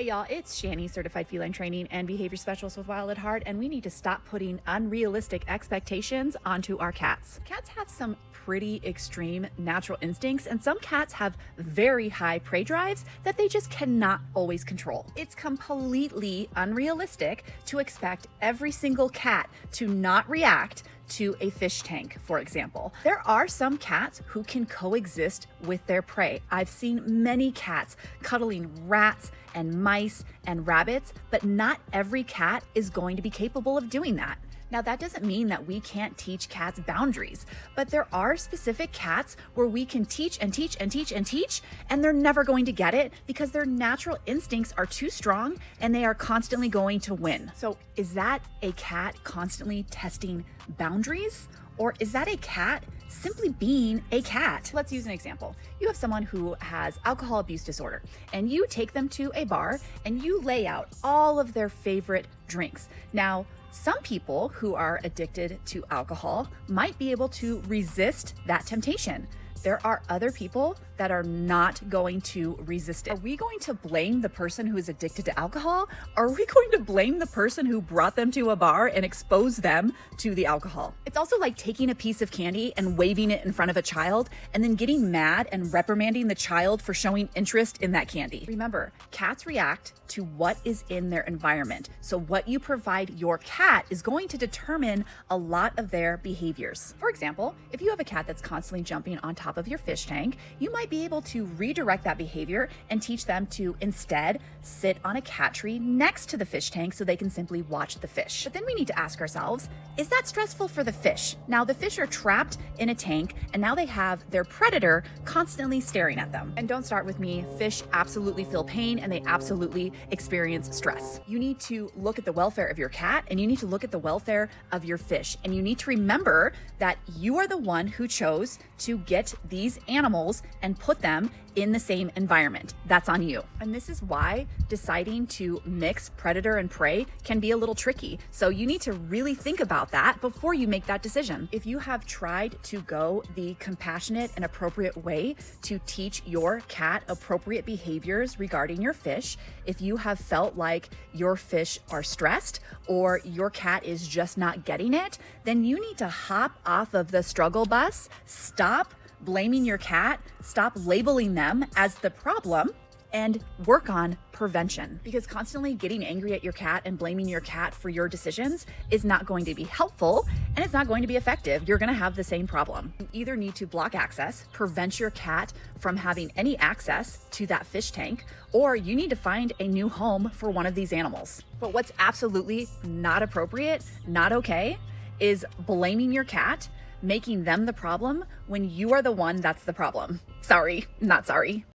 Hey y'all, it's Shani, certified feline training and behavior specialist with Wild at Heart, and we need to stop putting unrealistic expectations onto our cats. Cats have some pretty extreme natural instincts, and some cats have very high prey drives that they just cannot always control. It's completely unrealistic to expect every single cat to not react to a fish tank, for example. There are some cats who can coexist with their prey. I've seen many cats cuddling rats and mice and rabbits, but not every cat is going to be capable of doing that. Now, that doesn't mean that we can't teach cats boundaries, but there are specific cats where we can teach and teach and teach and teach, and they're never going to get it because their natural instincts are too strong and they are constantly going to win. So is that a cat constantly testing boundaries? Or is that a cat simply being a cat? Let's use an example. You have someone who has alcohol abuse disorder, and you take them to a bar and you lay out all of their favorite drinks. Now, some people who are addicted to alcohol might be able to resist that temptation. There are other people that are not going to resist it. Are we going to blame the person who is addicted to alcohol? Or are we going to blame the person who brought them to a bar and exposed them to the alcohol? It's also like taking a piece of candy and waving it in front of a child and then getting mad and reprimanding the child for showing interest in that candy. Remember, cats react to what is in their environment. So what you provide your cat is going to determine a lot of their behaviors. For example, if you have a cat that's constantly jumping on top of your fish tank, you might be able to redirect that behavior and teach them to instead sit on a cat tree next to the fish tank so they can simply watch the fish. But then we need to ask ourselves, is that stressful for the fish? Now the fish are trapped in a tank and now they have their predator constantly staring at them. And don't start with me, fish absolutely feel pain and they absolutely experience stress. You need to look at the welfare of your cat and you need to look at the welfare of your fish. And you need to remember that you are the one who chose to get these animals and put them in the same environment. That's on you. And this is why deciding to mix predator and prey can be a little tricky. So you need to really think about that before you make that decision. If you have tried to go the compassionate and appropriate way to teach your cat appropriate behaviors regarding your fish, if you have felt like your fish are stressed or your cat is just not getting it, then you need to hop off of the struggle bus, stop blaming your cat, stop labeling them as the problem, and work on prevention. Because constantly getting angry at your cat and blaming your cat for your decisions is not going to be helpful and it's not going to be effective. You're going to have the same problem. You either need to block access, prevent your cat from having any access to that fish tank, or you need to find a new home for one of these animals. But what's absolutely not appropriate, not okay, is blaming your cat, making them the problem when you are the one that's the problem. Sorry, not sorry.